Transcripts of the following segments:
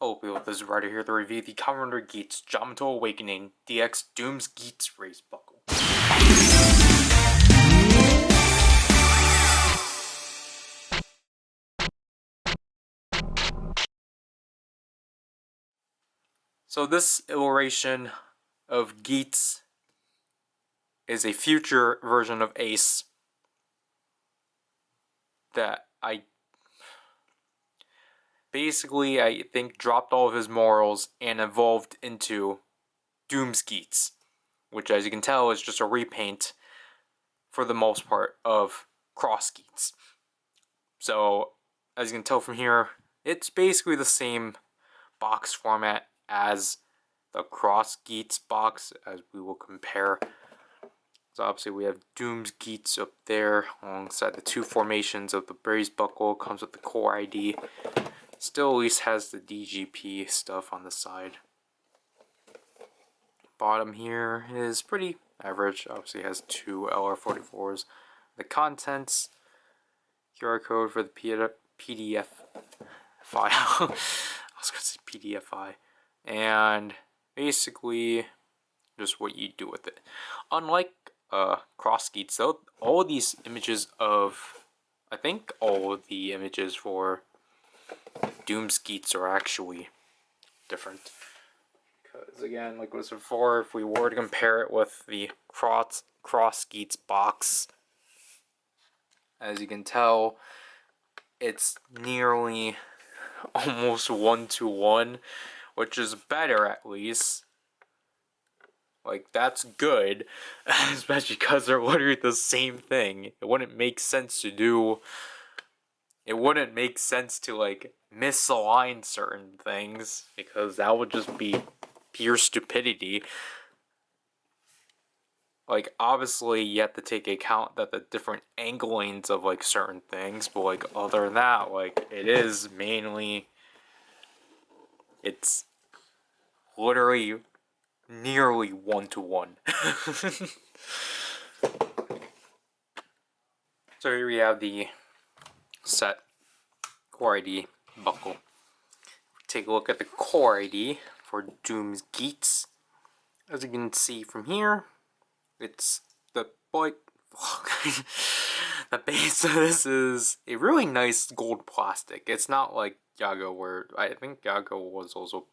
Hello people, this is Ryder here to review the Kamen Geats Jyamato Awakening DX Doom's Geats Race Buckle. So this iteration of Geats is a future version of Ace that I think dropped all of his morals and evolved into Doom's Geats, which as you can tell is just a repaint for the most part of Cross Geats. So as you can tell from here, it's basically the same box format as the Cross Geats box, as we will compare. So obviously we have Doom's Geats up there alongside the two formations of the Braze Buckle. Comes with the core ID. Still at least has the DGP stuff on the side. Bottom here is pretty average. Obviously has two LR44s. The contents, QR code for the PDF file. I was going to say PDF file. And basically just what you do with it. Unlike Cross Geats, though, all of these images of, I think all of the images for Doom's Geats are actually different. Because again, like I was before, if we were to compare it with the Cross Geats box, as you can tell, it's nearly almost 1-to-1, which is better at least. Like, that's good, especially because they're literally the same thing. It wouldn't make sense to do... It wouldn't make sense to, like, misalign certain things, because that would just be pure stupidity. Like, obviously, you have to take account that the different anglings of, like, certain things, but, like, other than that, like, it is mainly... It's literally nearly 1-to-1. So here we have the set core ID buckle. Take a look at the core ID for Doom's Geats. As you can see from here, it's the the base of this is a really nice gold plastic. It's not like Yago, where I think Yago was also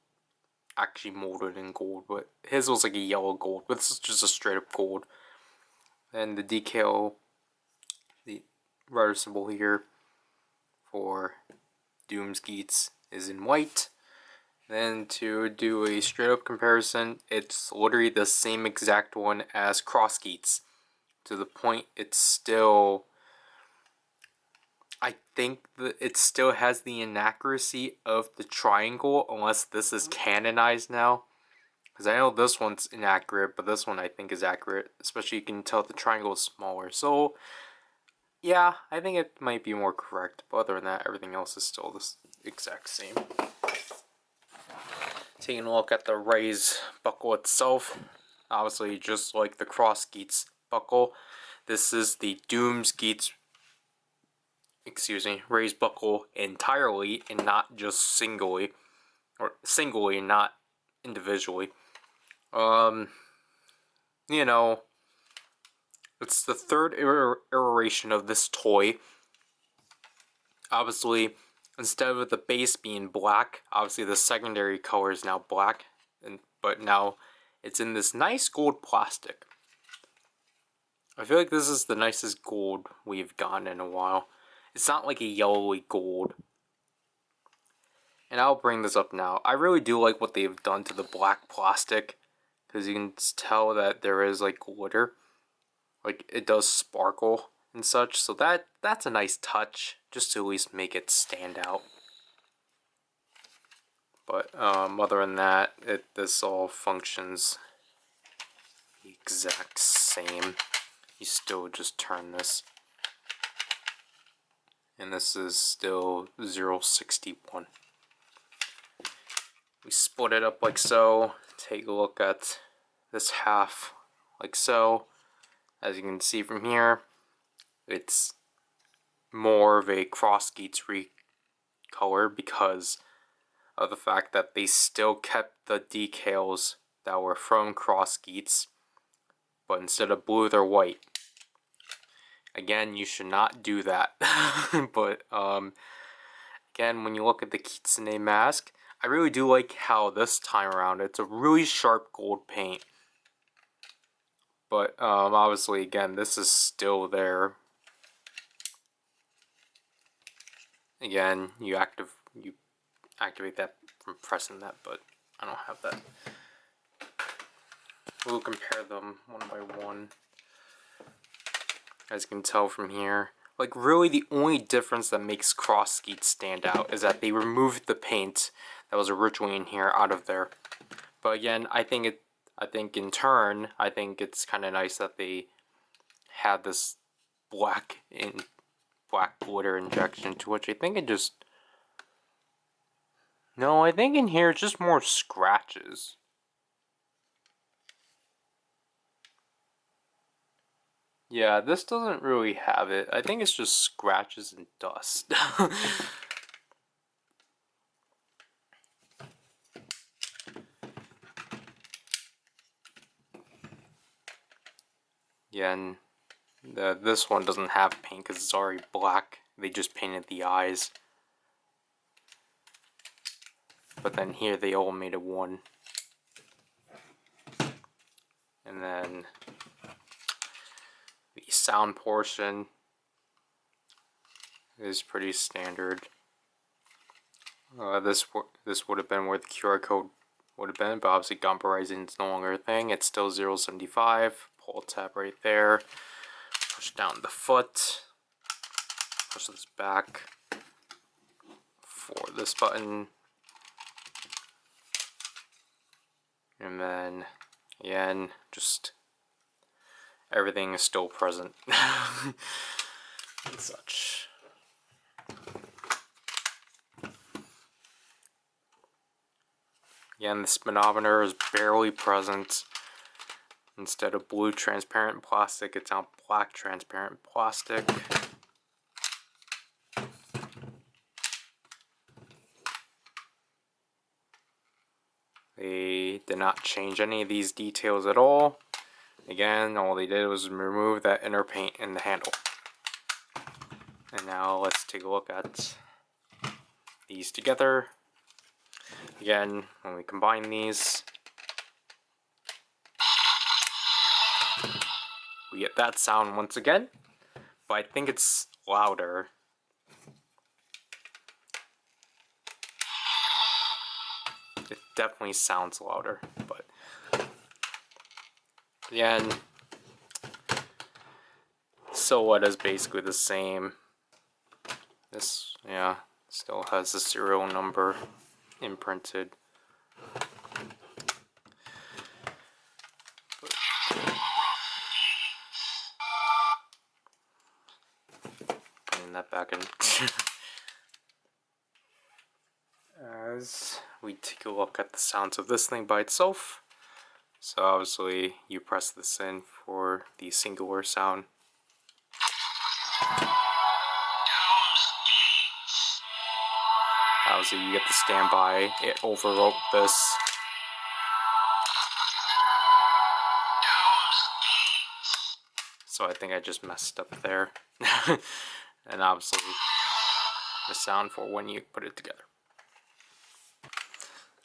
actually molded in gold, but his was like a yellow gold, but this is just a straight up gold. And the decal, the Ryder symbol here for Doom's Geats is in white. Then to do a straight up comparison, it's literally the same exact one as Cross Geats. To the point it's still... I think that it still has the inaccuracy of the triangle, unless this is canonized now. Because I know this one's inaccurate, but this one I think is accurate. Especially you can tell the triangle is smaller. So, yeah, I think it might be more correct. But other than that, everything else is still the exact same. Taking a look at the Raise buckle itself. Obviously, just like the Cross Geats buckle, this is the Doom's Geats, Raise buckle entirely, and not just singly, not individually. You know, it's the third iteration of this toy. Obviously, instead of the base being black, obviously the secondary color is now black, but now it's in this nice gold plastic. I feel like this is the nicest gold we've gotten in a while. It's not like a yellowy gold. And I'll bring this up now. I really do like what they've done to the black plastic, because you can tell that there is like glitter. Like, it does sparkle and such, so that's a nice touch, just to at least make it stand out. But other than that, this all functions the exact same. You still just turn this, and this is still 061. We split it up like so. Take a look at this half like so. As you can see from here, it's more of a Cross Geats color, because of the fact that they still kept the decals that were from Cross Geats, but instead of blue, they're white. Again, you should not do that. But again, when you look at the Kitsune mask, I really do like how this time around it's a really sharp gold paint. But obviously, again, this is still there. Again, you activate that from pressing that, but I don't have that. We'll compare them one by one. As you can tell from here, like really the only difference that makes Cross Geats stand out is that they removed the paint that was originally in here out of there. But again, I think in turn, I think it's kind of nice that they had this black glitter injection to which I think it just... No, I think in here it's just more scratches. Yeah, this doesn't really have it. I think it's just scratches and dust. Yeah, and this one doesn't have paint because it's already black. They just painted the eyes. But then here they all made it one. And then the sound portion is pretty standard. This would have been where the QR code would have been, but obviously Gumper Rising is no longer a thing. It's still 075. Pull tab right there. Push down the foot. Push this back for this button. And then, again, just everything is still present. And such. Again, the speedometer is barely present. Instead of blue transparent plastic, it's now black transparent plastic. They did not change any of these details at all. Again, all they did was remove that inner paint in the handle. And now let's take a look at these together. Again, when we combine these, we get that sound once again, but I think it's louder. It definitely sounds louder, but again, silhouette is basically the same. This, yeah, still has the serial number imprinted. Putting that back in. As we take a look at the sounds of this thing by itself. So obviously you press this in for the singular sound. Obviously you get the standby, it overwrote this. So I think I just messed up there. And obviously the sound for when you put it together.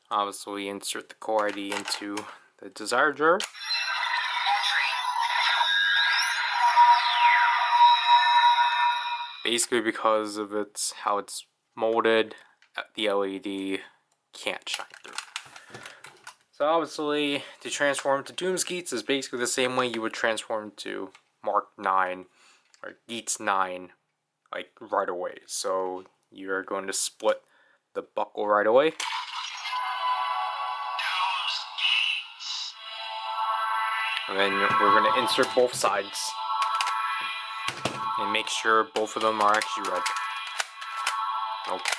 Obviously insert the core ID into the desired drawer. Basically because of how it's molded, the LED can't shine through. So obviously, to transform to Doom's Geats is basically the same way you would transform to Mark 9 or Geats 9, like right away. So you're going to split the buckle right away. And then we're going to insert both sides. And make sure both of them are actually red. Nope. Okay.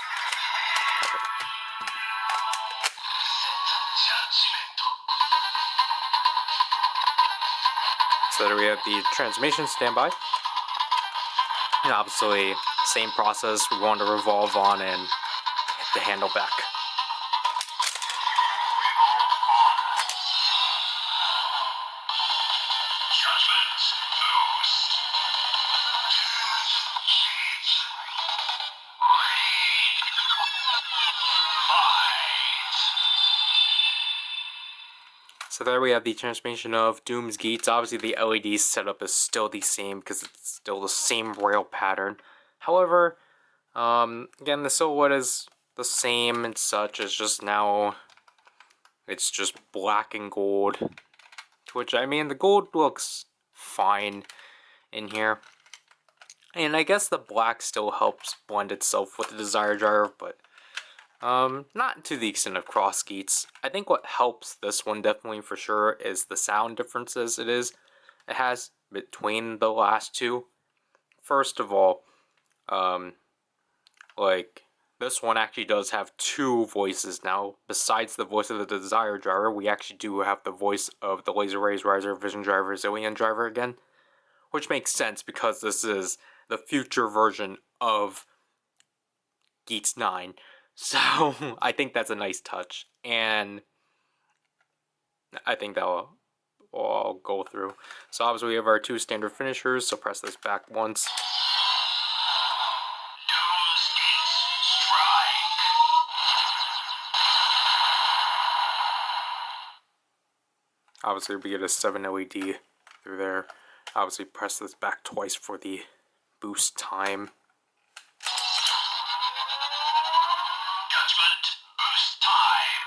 So there we have the transformation standby. And obviously, same process, we want to revolve on and hit the handle back. So there we have the transformation of Doom's Geats. Obviously the LED setup is still the same because it's still the same rail pattern. However, again, the silhouette is the same and such. It's just now, it's just black and gold. Which, I mean, the gold looks fine in here. And I guess the black still helps blend itself with the Desire Driver, but not to the extent of Cross Geats. I think what helps this one definitely for sure is the sound differences it has between the last two. First of all, like, this one actually does have two voices now. Besides the voice of the Desire Driver, we actually do have the voice of the Laser Rays Riser, Vision Driver, Zillion Driver again. Which makes sense because this is the future version of Geats 9. So, I think that's a nice touch. And I think that will all go through. So obviously we have our two standard finishers, so press this back once. Obviously we get a 7 LED through there. Obviously press this back twice for the boost time. Judgment boost time.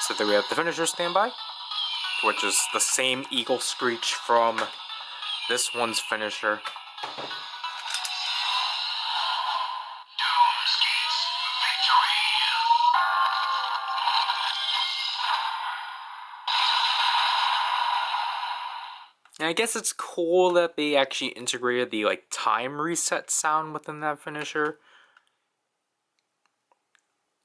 So then we have the finisher standby, which is the same eagle screech from this one's finisher. And I guess it's cool that they actually integrated the like time reset sound within that finisher,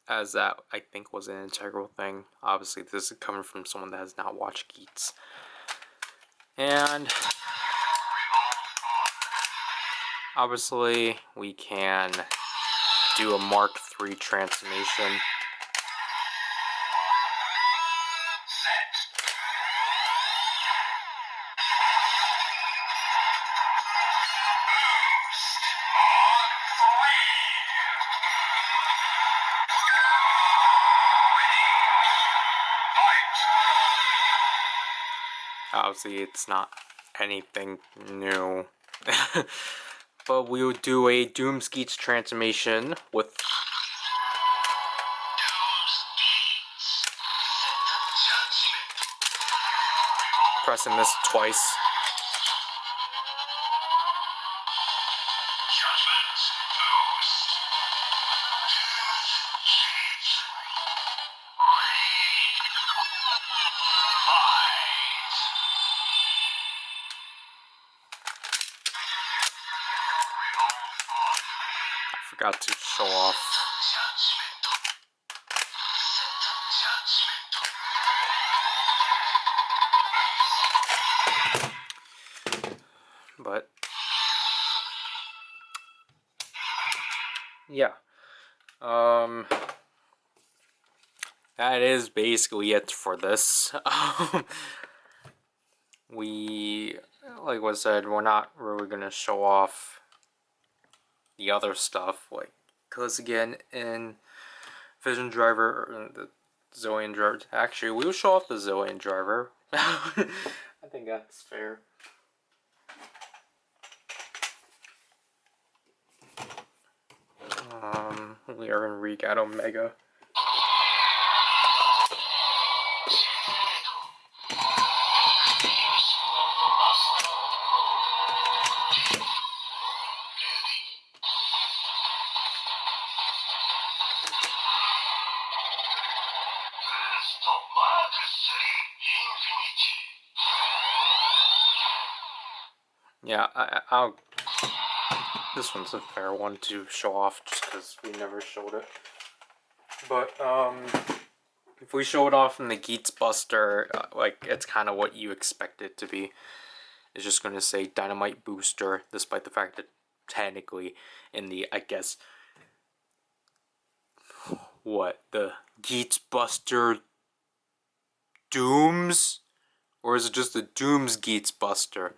as that I think was an integral thing. Obviously this is coming from someone that has not watched Geats. And obviously we can do a Mark III transformation. Obviously, it's not anything new. But we will do a Doom's Geats transformation with pressing this twice. I forgot to show off. But yeah. That is basically it for this. We, like I said, we're not really gonna show off the other stuff, like, because again, in Vision Driver, the Zillion Driver, actually, we'll show off the Zillion Driver. I think that's fair. We are in Regat Omega. Yeah, I'll. This one's a fair one to show off just because we never showed it. But, if we show it off in the Geats Buster, like, it's kind of what you expect it to be. It's just going to say Dynamite Booster, despite the fact that technically in the, I guess, what, the Geats Buster Dooms? Or is it just the Dooms Geats Buster?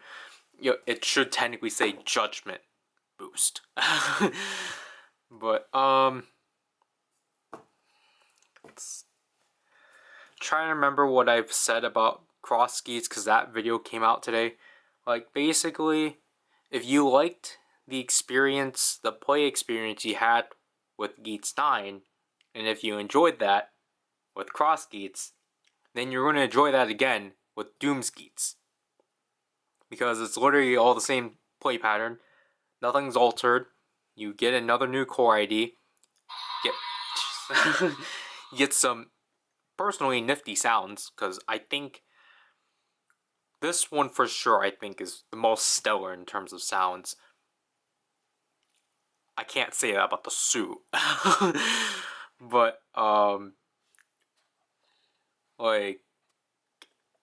You know, it should technically say Judgment Boost. But, trying to remember what I've said about Cross Geats because that video came out today. Like, basically, if you liked the experience, the play experience you had with Geats 9, and if you enjoyed that with Cross Geats, then you're going to enjoy that again with Doom's Geats. Because it's literally all the same play pattern. Nothing's altered. You get another new core ID. You get some personally nifty sounds, because I think this one for sure I think is the most stellar in terms of sounds. I can't say that about the suit. But like,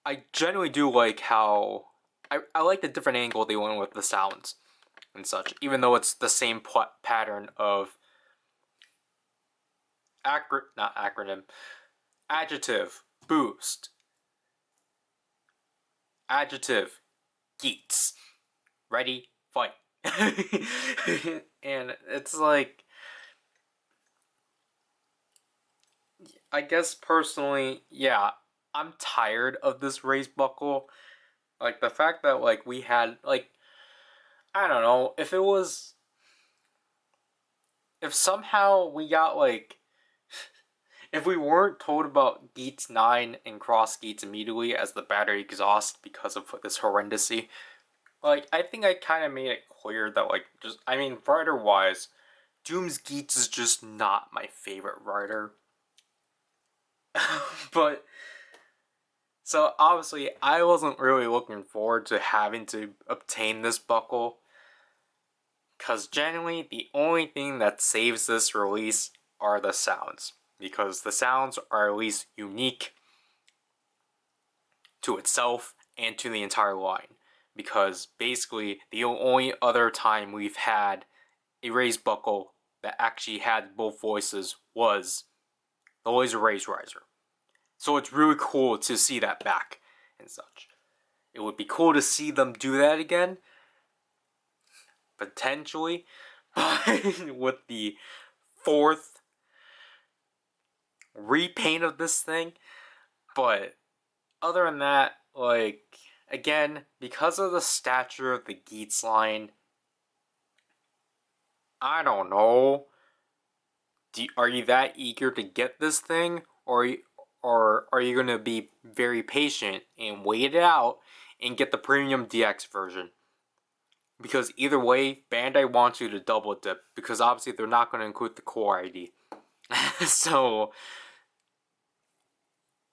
I generally do like how I like the different angle they went with the sounds and such, even though it's the same pattern of adjective, boost, adjective, Geats, ready, fight. And it's like, I guess personally, yeah, I'm tired of this race buckle. Like, the fact that, like, we had, like, I don't know, if somehow we got, like, if we weren't told about Geats 9 and Cross Geats immediately as the battery exhaust because of this horrendousy, like, I think I kind of made it clear that, like, just, I mean, Ryder-wise, Doom's Geats is just not my favorite Ryder. But, so, obviously, I wasn't really looking forward to having to obtain this buckle, because generally, the only thing that saves this release are the sounds. Because the sounds are at least unique to itself and to the entire line. Because basically, the only other time we've had a raised buckle that actually had both voices was the Laser Raise Riser. So it's really cool to see that back and such. It would be cool to see them do that again, potentially, but with the 4th repaint of this thing. But other than that, like, again, because of the stature of the Geats line, I don't know. Are you that eager to get this thing? Or are you going to be very patient and wait it out and get the premium DX version? Because either way, Bandai wants you to double dip, because obviously they're not going to include the core ID. So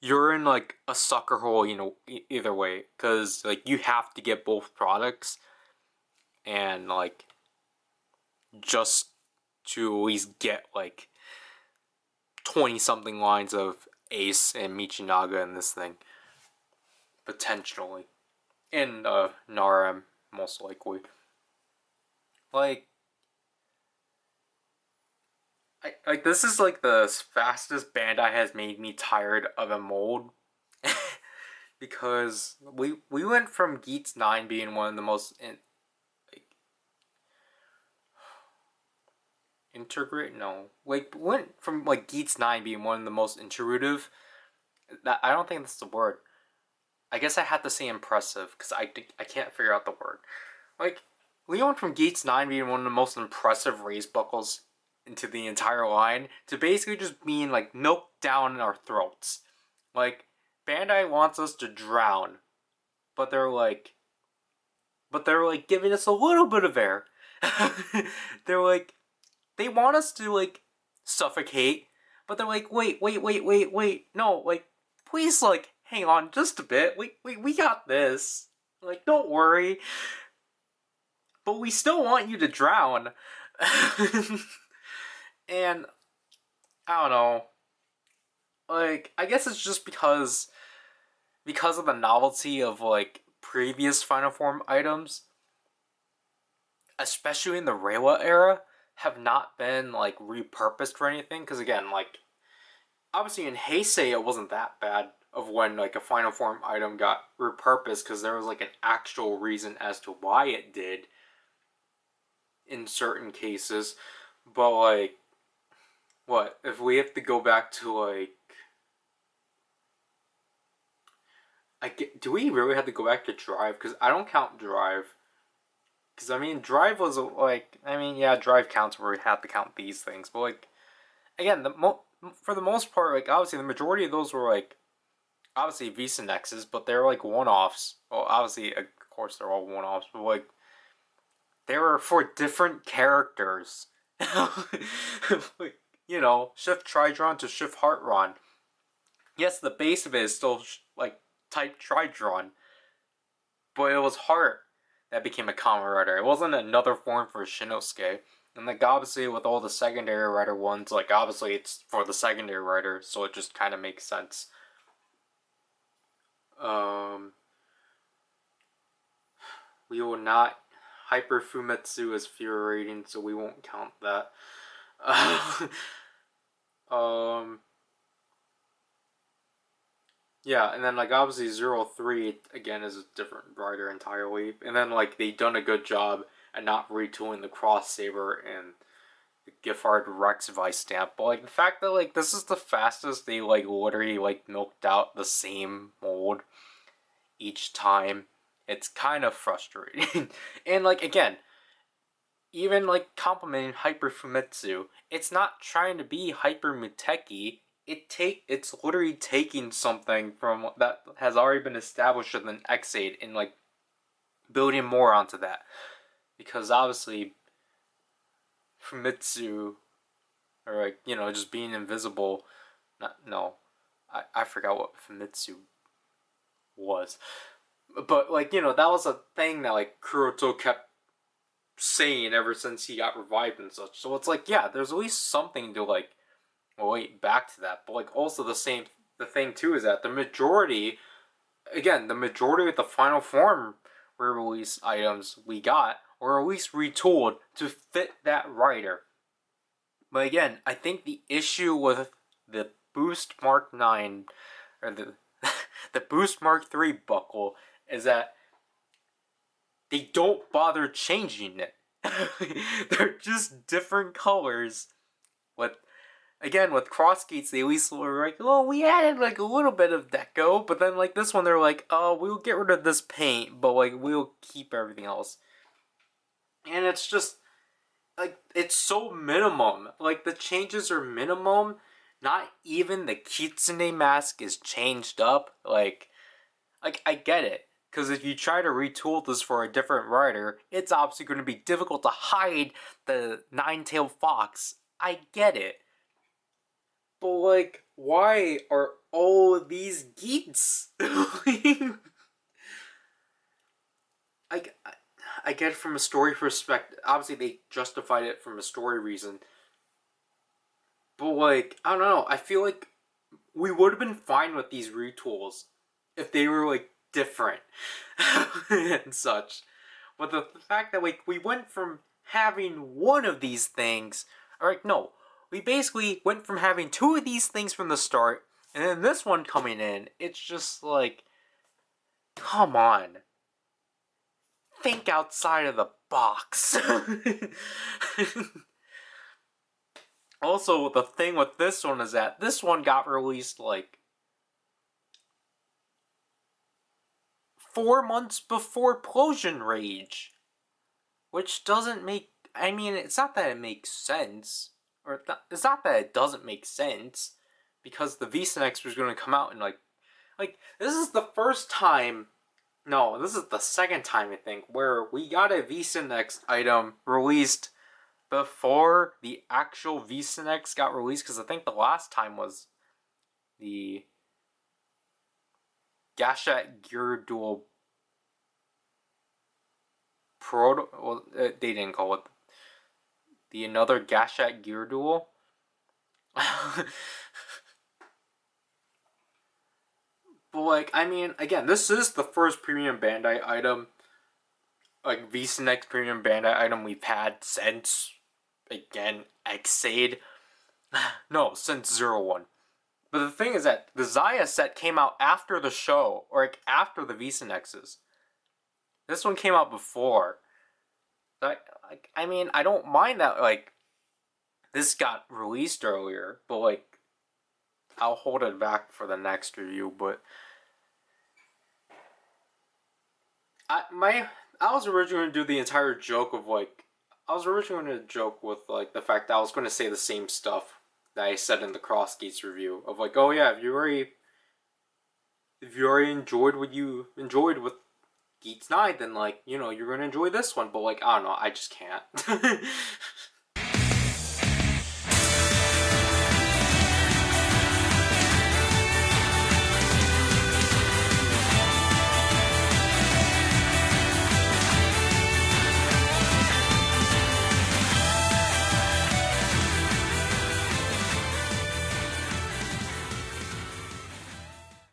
you're in, like, a sucker hole, you know, either way, because, like, you have to get both products, and, like, just to at least get, like, 20 something lines of Ace and Michinaga in this thing, potentially, and Narem, most likely. Like, like, this is, like, the fastest Bandai has made me tired of a mold. Because we went from Geats 9 being one of the most we went from, like, Geats 9 being one of the most intuitive, that I don't think that's the word. I guess I had to say impressive, because I can't figure out the word. Like, we went from Geats 9 being one of the most impressive raise buckles into the entire line to basically just being, like, milked down in our throats. Like, Bandai wants us to drown, but they're like giving us a little bit of air. They're like, they want us to, like, suffocate, but they're like, wait, no, like, please, like, hang on just a bit, we got this, like, don't worry, but we still want you to drown. And I don't know, like, I guess it's just because of the novelty of, like, previous Final Form items, especially in the Reiwa era, have not been, like, repurposed for anything. Because, again, like, obviously in Heisei it wasn't that bad of when, like, a Final Form item got repurposed, because there was, like, an actual reason as to why it did in certain cases. But, like, what if we have to go back to, like, do we really have to go back to Drive? Because I don't count Drive. Because, I mean, Drive was, like, I mean, yeah, Drive counts where we have to count these things. But, like, again, for the most part, like, obviously, the majority of those were, like, obviously Visa Nexus, but they're, like, one-offs. Well, obviously, of course, they're all one-offs, but, like, they were for different characters. Like, you know, Shift Tridron to Shift Heartron. Yes, the base of it is still, like, type Tridron, but it was Heart that became a Kamen Rider. It wasn't another form for Shinosuke. And, like, obviously, with all the secondary Rider ones, like, obviously, it's for the secondary Rider, so it just kind of makes sense. We will not. Hyper Fumetsu is fear rating, so we won't count that. Yeah, and then, like, obviously 03, again, is a different writer entirely. And then, like, they done a good job at not retooling the Cross Saber and the Giffard Rex Vice stamp. But, like, the fact that, like, this is the fastest they, like, literally, like, milked out the same mold each time, it's kind of frustrating. And, like, again, even, like, complimenting Hyper Fumetsu, it's not trying to be Hyper Muteki. It's literally taking something from that has already been established in an X8 and, like, building more onto that. Because obviously Fumetsu, or, like, you know, just being invisible, I forgot what Fumetsu was. But, like, you know, that was a thing that, like, Kuroto kept saying ever since he got revived and such. So it's like, yeah, there's at least something to, like, relate back to that. But, like, also the thing too is that the majority of the final form re-release items we got were at least retooled to fit that rider. But again, I think the issue with the Boost Mark 9 or the the Boost Mark 3 buckle is that they don't bother changing it. They're just different colors. With Cross Geats, they at least were like, oh, we added, like, a little bit of deco, but then, like, this one, they're like, oh, we'll get rid of this paint, but, like, we'll keep everything else. And it's just, like, it's so minimum. Like, the changes are minimum. Not even the Kitsune mask is changed up. Like, I get it. Because if you try to retool this for a different rider, it's obviously going to be difficult to hide the nine-tailed fox. I get it. But, like, why are all of these Geats? I, I get it from a story perspective. Obviously, they justified it from a story reason. But, like, I don't know. I feel like we would have been fine with these retools if they were, like, different and such. But the fact that, like, we went from having one of these things, we basically went from having two of these things from the start, and then this one coming in, it's just like, come on. Think outside of the box. Also, the thing with this one is that this one got released, like, 4 months before Plosion Rage. Which doesn't make... I mean, it's not that it makes sense. It's not that it doesn't make sense. Because the VSNX was going to come out in, like, this is the first time... No, this is the second time, I think, where we got a VSNX item released before the actual VSNX got released. Because I think the last time was the Gashat Gear Duel Proto... Well, they didn't call it the another Gashat Gear Duel. But, like, I mean, again, this is the first premium Bandai item, like, VSNX premium Bandai item we've had since, again, Xade. No, since 01. But the thing is that the Zaya set came out after the show, or, like, after the VSNXs. This one came out before. I mean, I don't mind that, like, this got released earlier, but, like, I'll hold it back for the next review, but I was originally going to do the entire joke of like I was originally going to joke with like the fact that I was going to say the same stuff that I said in the Cross Geats review of like, oh yeah, if you already enjoyed what you enjoyed with Geats 9, then like, you know, you're gonna enjoy this one, but like I don't know, I just can't.